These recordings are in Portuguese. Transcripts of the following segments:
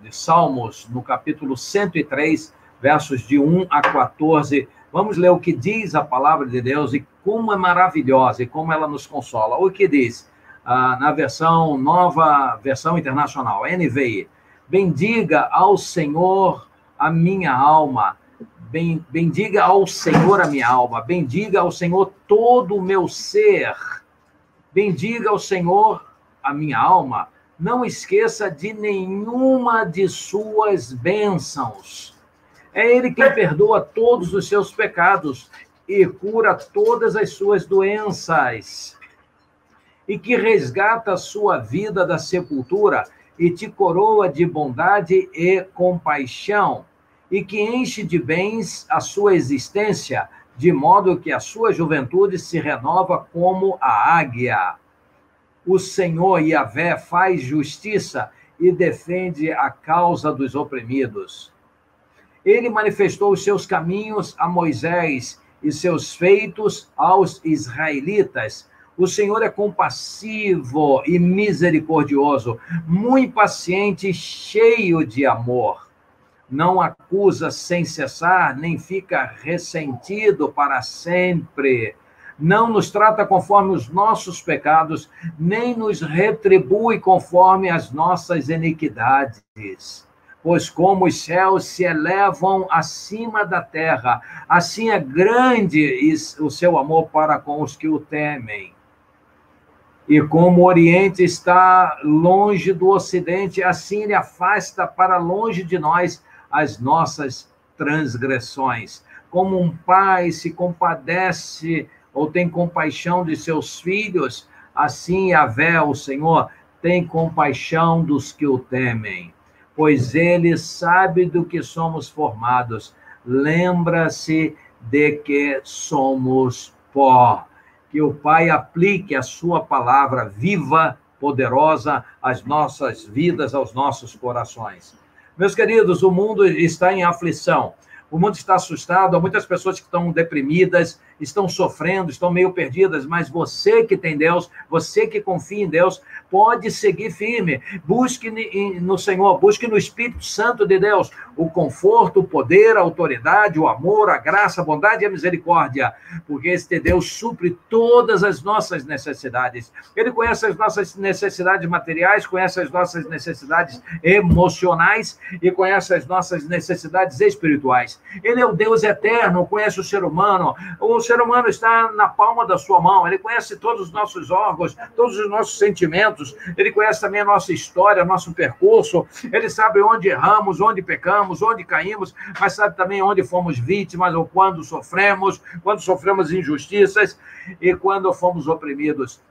de Salmos, no capítulo 103, versos de 1 a 14. Vamos ler o que diz a palavra de Deus e como é maravilhosa e como ela nos consola. O que diz na versão nova, versão internacional, NVI. Bendiga ao Senhor a minha alma. Bendiga ao Senhor a minha alma. Bendiga ao Senhor todo o meu ser. Bendiga ao Senhor a minha alma. Não esqueça de nenhuma de suas bênçãos. É Ele quem perdoa todos os seus pecados e cura todas as suas doenças, e que resgata a sua vida da sepultura e te coroa de bondade e compaixão, e que enche de bens a sua existência, de modo que a sua juventude se renova como a águia. O Senhor Yahvé faz justiça e defende a causa dos oprimidos. Ele manifestou os seus caminhos a Moisés e seus feitos aos israelitas. O Senhor é compassivo e misericordioso, muito paciente e cheio de amor. Não acusa sem cessar, nem fica ressentido para sempre. Não nos trata conforme os nossos pecados, nem nos retribui conforme as nossas iniquidades. Pois como os céus se elevam acima da terra, assim é grande o seu amor para com os que o temem. E como o Oriente está longe do Ocidente, assim ele afasta para longe de nós as nossas transgressões. Como um pai se compadece ou tem compaixão de seus filhos, assim Yahvé, o Senhor, tem compaixão dos que o temem. Pois ele sabe do que somos formados, lembra-se de que somos pó. Que o Pai aplique a sua palavra viva, poderosa, às nossas vidas, aos nossos corações. Meus queridos, o mundo está em aflição. O mundo está assustado, há muitas pessoas que estão deprimidas, estão sofrendo, estão meio perdidas, mas você que tem Deus, você que confia em Deus, pode seguir firme. Busque no Senhor, busque no Espírito Santo de Deus o conforto, o poder, a autoridade, o amor, a graça, a bondade e a misericórdia, porque este Deus supre todas as nossas necessidades. Ele conhece as nossas necessidades materiais, conhece as nossas necessidades emocionais e conhece as nossas necessidades espirituais. Ele é o Deus eterno, conhece o ser humano está na palma da sua mão, ele conhece todos os nossos órgãos, todos os nossos sentimentos, ele conhece também a nossa história, nosso percurso, ele sabe onde erramos, onde pecamos, onde caímos, mas sabe também onde fomos vítimas ou quando sofremos injustiças e quando fomos oprimidos.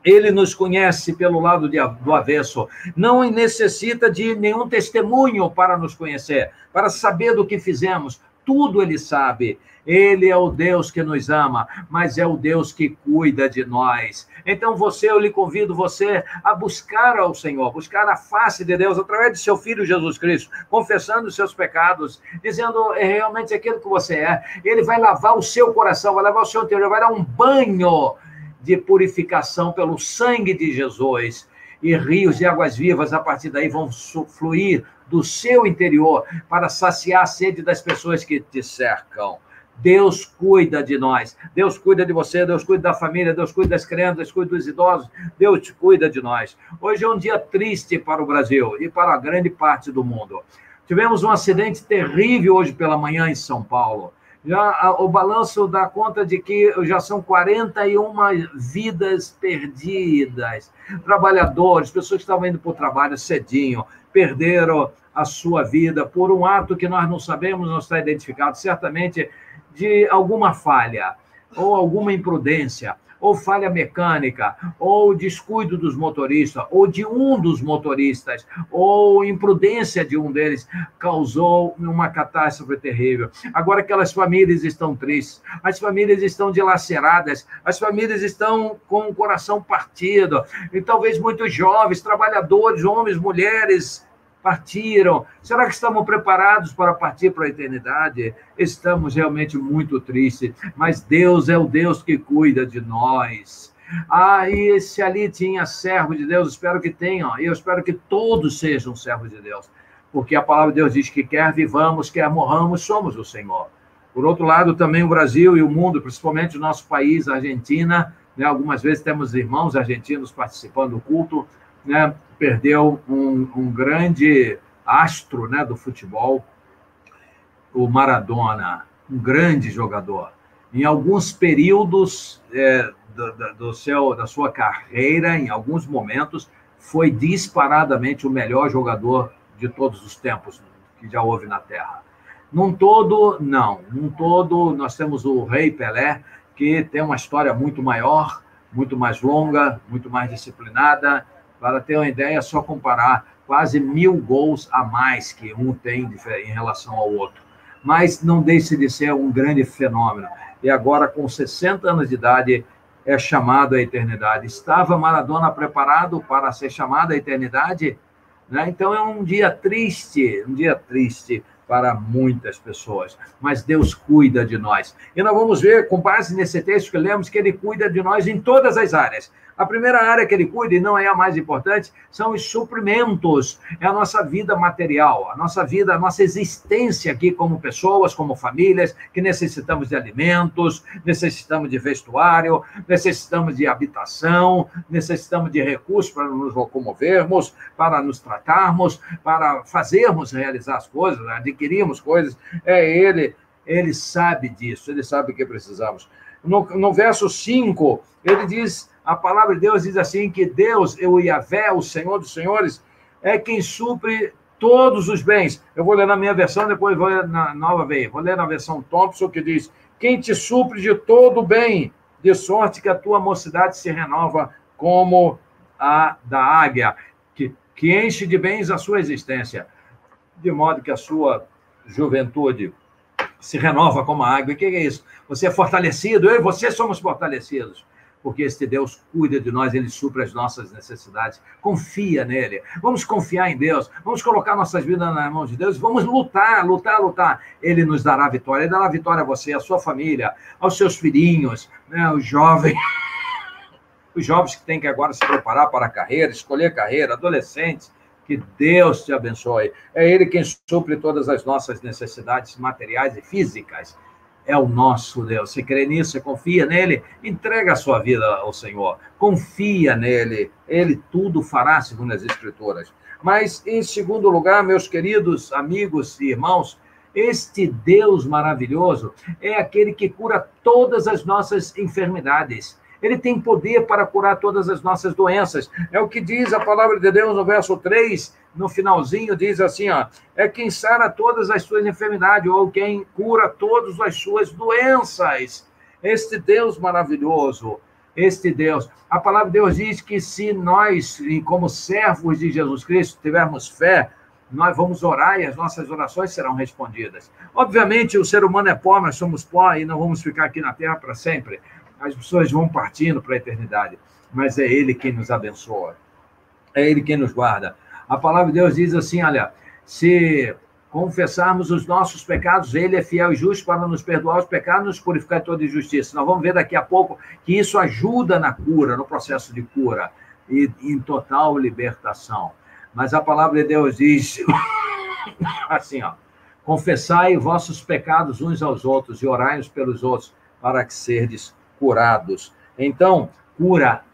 Ele nos conhece pelo lado do avesso, não necessita de nenhum testemunho para nos conhecer, para saber do que fizemos, tudo ele sabe. Ele é o Deus que nos ama, mas é o Deus que cuida de nós. Então eu lhe convido você a buscar ao Senhor, buscar a face de Deus através de seu Filho Jesus Cristo, confessando os seus pecados, dizendo realmente aquilo que você é. Ele vai lavar o seu coração, vai lavar o seu interior, vai dar um banho de purificação pelo sangue de Jesus. E rios de águas vivas, a partir daí, vão fluir do seu interior para saciar a sede das pessoas que te cercam. Deus cuida de nós, Deus cuida de você, Deus cuida da família, Deus cuida das crianças, Deus cuida dos idosos, Deus cuida de nós. Hoje é um dia triste para o Brasil e para a grande parte do mundo. Tivemos um acidente terrível hoje pela manhã em São Paulo. O balanço dá conta de que já são 41 vidas perdidas. Trabalhadores, pessoas que estavam indo para o trabalho cedinho, perderam a sua vida por um ato que nós não sabemos, não está identificado, certamente de alguma falha, ou alguma imprudência, ou falha mecânica, ou descuido dos motoristas, ou de um dos motoristas, ou imprudência de um deles, causou uma catástrofe terrível. Agora aquelas famílias estão tristes, as famílias estão dilaceradas, as famílias estão com o coração partido, e talvez muitos jovens, trabalhadores, homens, mulheres, partiram. Será que estamos preparados para partir para a eternidade? Estamos realmente muito tristes, mas Deus é o Deus que cuida de nós. E se ali tinha servo de Deus, espero que tenham, e eu espero que todos sejam servos de Deus. porque a palavra de Deus diz que quer vivamos, quer morramos, somos o Senhor. Por outro lado, também o Brasil e o mundo, principalmente o nosso país, a Argentina, né, algumas vezes temos irmãos argentinos participando do culto, né, perdeu um grande astro, né, do futebol, o Maradona, um grande jogador. Em alguns períodos da sua carreira, em alguns momentos, foi disparadamente o melhor jogador de todos os tempos que já houve na Terra. Num todo, não. Num todo, nós temos o Rei Pelé, que tem uma história muito maior, muito mais longa, muito mais disciplinada. Para ter uma ideia, é só comparar quase 1000 gols a mais que um tem em relação ao outro. Mas não deixe de ser um grande fenômeno. E agora, com 60 anos de idade, é chamado à eternidade. Estava Maradona preparado para ser chamado à eternidade? Né? Então, é um dia triste para muitas pessoas, mas Deus cuida de nós. E nós vamos ver, com base nesse texto que lemos, que Ele cuida de nós em todas as áreas. A primeira área que Ele cuida, e não é a mais importante, são os suprimentos, é a nossa vida material, a nossa vida, a nossa existência aqui como pessoas, como famílias, que necessitamos de alimentos, necessitamos de vestuário, necessitamos de habitação, necessitamos de recursos para nos locomovermos, para nos tratarmos, para fazermos realizar as coisas, adquirirmos coisas. Ele sabe disso, ele sabe o que precisamos. No verso 5, ele diz, a palavra de Deus diz assim, que Deus, o Yahvé, o Senhor dos Senhores, é quem supre todos os bens. Eu vou ler na minha versão, depois vou ler na nova veia. Vou ler na versão Thompson, que diz, quem te supre de todo o bem, de sorte que a tua mocidade se renova como a da águia, que enche de bens a sua existência, de modo que a sua juventude se renova como a água. E o que é isso? Você é fortalecido, eu e você somos fortalecidos, porque este Deus cuida de nós, Ele supre as nossas necessidades. Confia nele. Vamos confiar em Deus. Vamos colocar nossas vidas nas mãos de Deus. Vamos lutar. Ele nos dará vitória. Ele dará vitória a você, a sua família, aos seus filhinhos, né, os jovens que têm que agora se preparar para a carreira, escolher carreira, adolescentes. Que Deus te abençoe. É Ele quem supre todas as nossas necessidades materiais e físicas. É o nosso Deus. Você crê nisso? Você confia nele? Entrega a sua vida ao Senhor. Confia nele. Ele tudo fará, segundo as Escrituras. Mas, em segundo lugar, meus queridos amigos e irmãos, este Deus maravilhoso é aquele que cura todas as nossas enfermidades. Ele tem poder para curar todas as nossas doenças. É o que diz a palavra de Deus no verso 3, no finalzinho, diz assim, ó, é quem sara todas as suas enfermidades, ou quem cura todas as suas doenças. Este Deus maravilhoso, este Deus. A palavra de Deus diz que se nós, como servos de Jesus Cristo, tivermos fé, nós vamos orar e as nossas orações serão respondidas. Obviamente, o ser humano é pó, nós somos pó e não vamos ficar aqui na terra para sempre. As pessoas vão partindo para a eternidade, mas é Ele quem nos abençoa, é Ele quem nos guarda. A palavra de Deus diz assim, olha, se confessarmos os nossos pecados, Ele é fiel e justo para nos perdoar os pecados e nos purificar de toda injustiça. Nós vamos ver daqui a pouco que isso ajuda na cura, no processo de cura e em total libertação. Mas a palavra de Deus diz assim, ó, confessai vossos pecados uns aos outros e orai uns pelos outros para que serdes curados. Então, cura.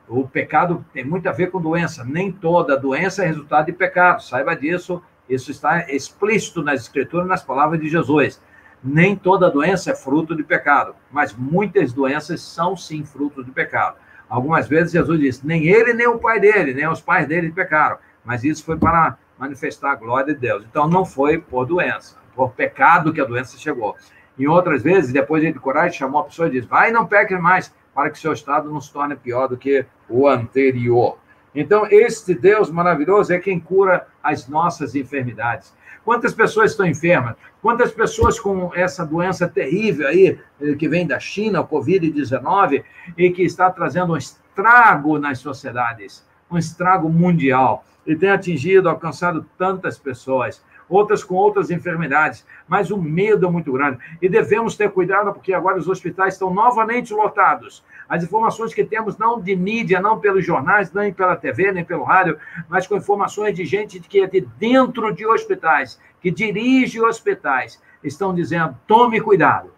O pecado tem muito a ver com doença. Nem toda doença é resultado de pecado. Saiba disso. Isso está explícito nas Escrituras, nas palavras de Jesus. Nem toda doença é fruto de pecado, mas muitas doenças são, sim, fruto de pecado. Algumas vezes Jesus disse, nem ele, nem o pai dele, nem os pais dele pecaram. Mas isso foi para manifestar a glória de Deus. Então, não foi por doença, por pecado que a doença chegou. Em outras vezes, depois de curar, ele chamou a pessoa e disse, vai e não peque mais, para que seu estado não se torne pior do que o anterior. Então, este Deus maravilhoso é quem cura as nossas enfermidades. Quantas pessoas estão enfermas? Quantas pessoas com essa doença terrível aí, que vem da China, o Covid-19, e que está trazendo um estrago nas sociedades, um estrago mundial, e tem atingido, alcançado tantas pessoas, outras com outras enfermidades, mas o medo é muito grande. E devemos ter cuidado, porque agora os hospitais estão novamente lotados. As informações que temos não de mídia, não pelos jornais, nem pela TV, nem pelo rádio, mas com informações de gente que é de dentro de hospitais, que dirige hospitais, estão dizendo, tome cuidado,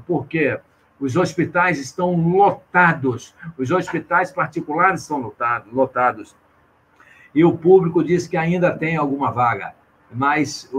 porque os hospitais estão lotados, os hospitais particulares estão lotados, e o público diz que ainda tem alguma vaga, mas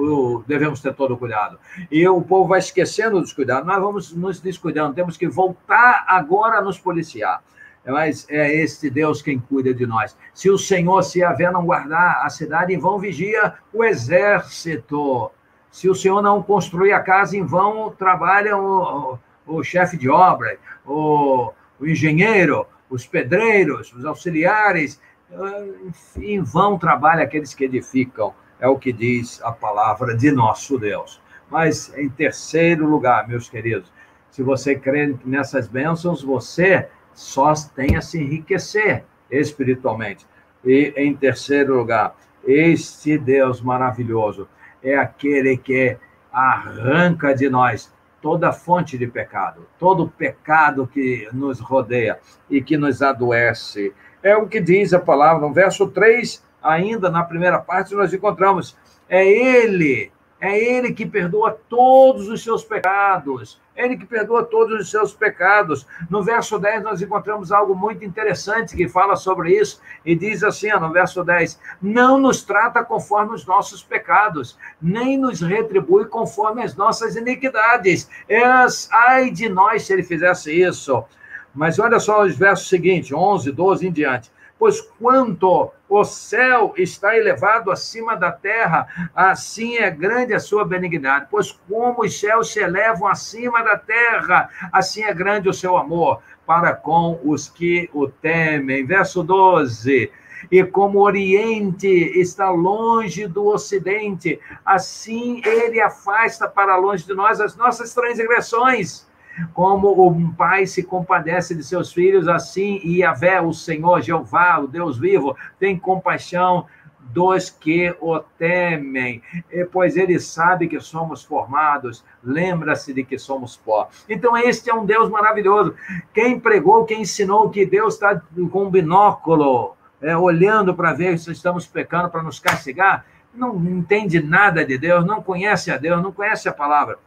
devemos ter todo o cuidado. E o povo vai esquecendo dos cuidados, nós vamos nos descuidando, temos que voltar agora a nos policiar. Mas é este Deus quem cuida de nós. Se o Senhor se haver não guardar a cidade, em vão vigia o exército. Se o Senhor não construir a casa, em vão trabalha o chefe de obra, o engenheiro, os pedreiros, os auxiliares, em vão trabalha aqueles que edificam, é o que diz a palavra de nosso Deus. Mas, em terceiro lugar, meus queridos, se você crê nessas bênçãos, você só tem a se enriquecer espiritualmente. E, em terceiro lugar, este Deus maravilhoso é aquele que arranca de nós toda fonte de pecado, todo pecado que nos rodeia e que nos adoece. É o que diz a palavra, no verso 3, ainda na primeira parte, nós encontramos, é Ele que perdoa todos os seus pecados, Ele que perdoa todos os seus pecados. No verso 10, nós encontramos algo muito interessante que fala sobre isso, e diz assim, no verso 10, não nos trata conforme os nossos pecados, nem nos retribui conforme as nossas iniquidades. Ai de nós se Ele fizesse isso. Mas olha só os versos seguintes, 11, 12 em diante. Pois quanto o céu está elevado acima da terra, assim é grande a sua benignidade. Pois como os céus se elevam acima da terra, assim é grande o seu amor para com os que o temem. Verso 12. E como o Oriente está longe do Ocidente, assim ele afasta para longe de nós as nossas transgressões. Como um pai se compadece de seus filhos, assim Yahvé, o Senhor, Jeová, o Deus vivo, tem compaixão dos que o temem, pois ele sabe que somos formados, lembra-se de que somos pó. Então, este é um Deus maravilhoso. Quem pregou, quem ensinou que Deus está com um binóculo, olhando para ver se estamos pecando, para nos castigar, não entende nada de Deus, não conhece a Deus, não conhece a palavra.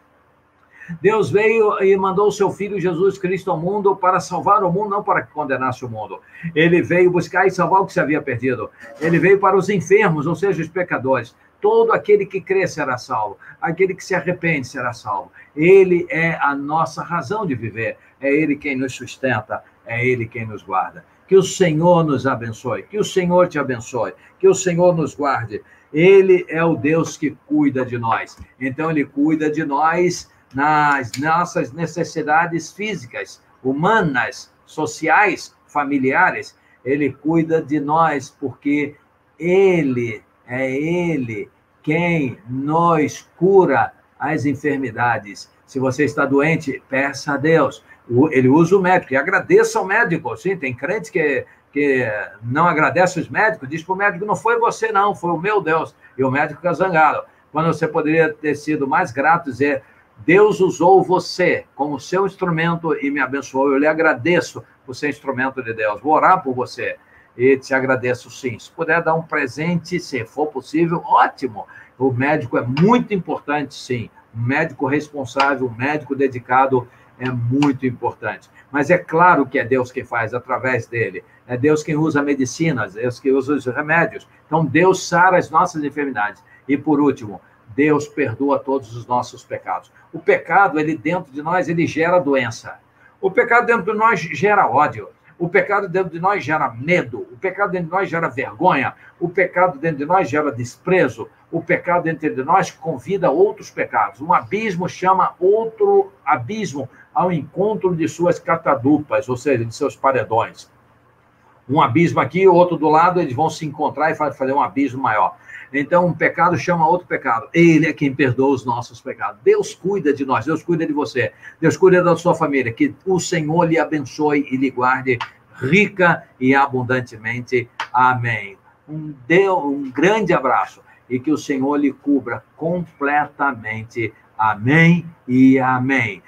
Deus veio e mandou o seu Filho Jesus Cristo ao mundo para salvar o mundo, não para que condenasse o mundo. Ele veio buscar e salvar o que se havia perdido. Ele veio para os enfermos, ou seja, os pecadores. Todo aquele que crê será salvo. Aquele que se arrepende será salvo. Ele é a nossa razão de viver. É Ele quem nos sustenta. É Ele quem nos guarda. Que o Senhor nos abençoe. Que o Senhor te abençoe. Que o Senhor nos guarde. Ele é o Deus que cuida de nós. Então, Ele cuida de nós nas nossas necessidades físicas, humanas, sociais, familiares. Ele cuida de nós porque Ele quem nos cura as enfermidades. Se você está doente, peça a Deus. Ele usa o médico e agradeça ao médico. Sim, tem crentes que não agradece os médicos, diz para o médico, não foi você não, foi o meu Deus. E o médico fica zangado. Quando você poderia ter sido mais grato, dizer, Deus usou você como seu instrumento e me abençoou. Eu lhe agradeço por ser instrumento de Deus. Vou orar por você e te agradeço sim. Se puder dar um presente, se for possível, ótimo. O médico é muito importante, sim. Um médico responsável, um médico dedicado é muito importante. Mas é claro que é Deus quem faz através dele. É Deus quem usa medicinas, é Deus quem usa os remédios. Então, Deus sara as nossas enfermidades. E, por último, Deus perdoa todos os nossos pecados. O pecado, ele dentro de nós, ele gera doença. O pecado dentro de nós gera ódio. O pecado dentro de nós gera medo. O pecado dentro de nós gera vergonha. O pecado dentro de nós gera desprezo. O pecado dentro de nós convida a outros pecados. Um abismo chama outro abismo ao encontro de suas catadupas, ou seja, de seus paredões. Um abismo aqui, outro do lado, eles vão se encontrar e fazer um abismo maior. Então, um pecado chama outro pecado. Ele é quem perdoa os nossos pecados. Deus cuida de nós, Deus cuida de você. Deus cuida da sua família. Que o Senhor lhe abençoe e lhe guarde rica e abundantemente. Amém. Um grande abraço e que o Senhor lhe cubra completamente. Amém e amém.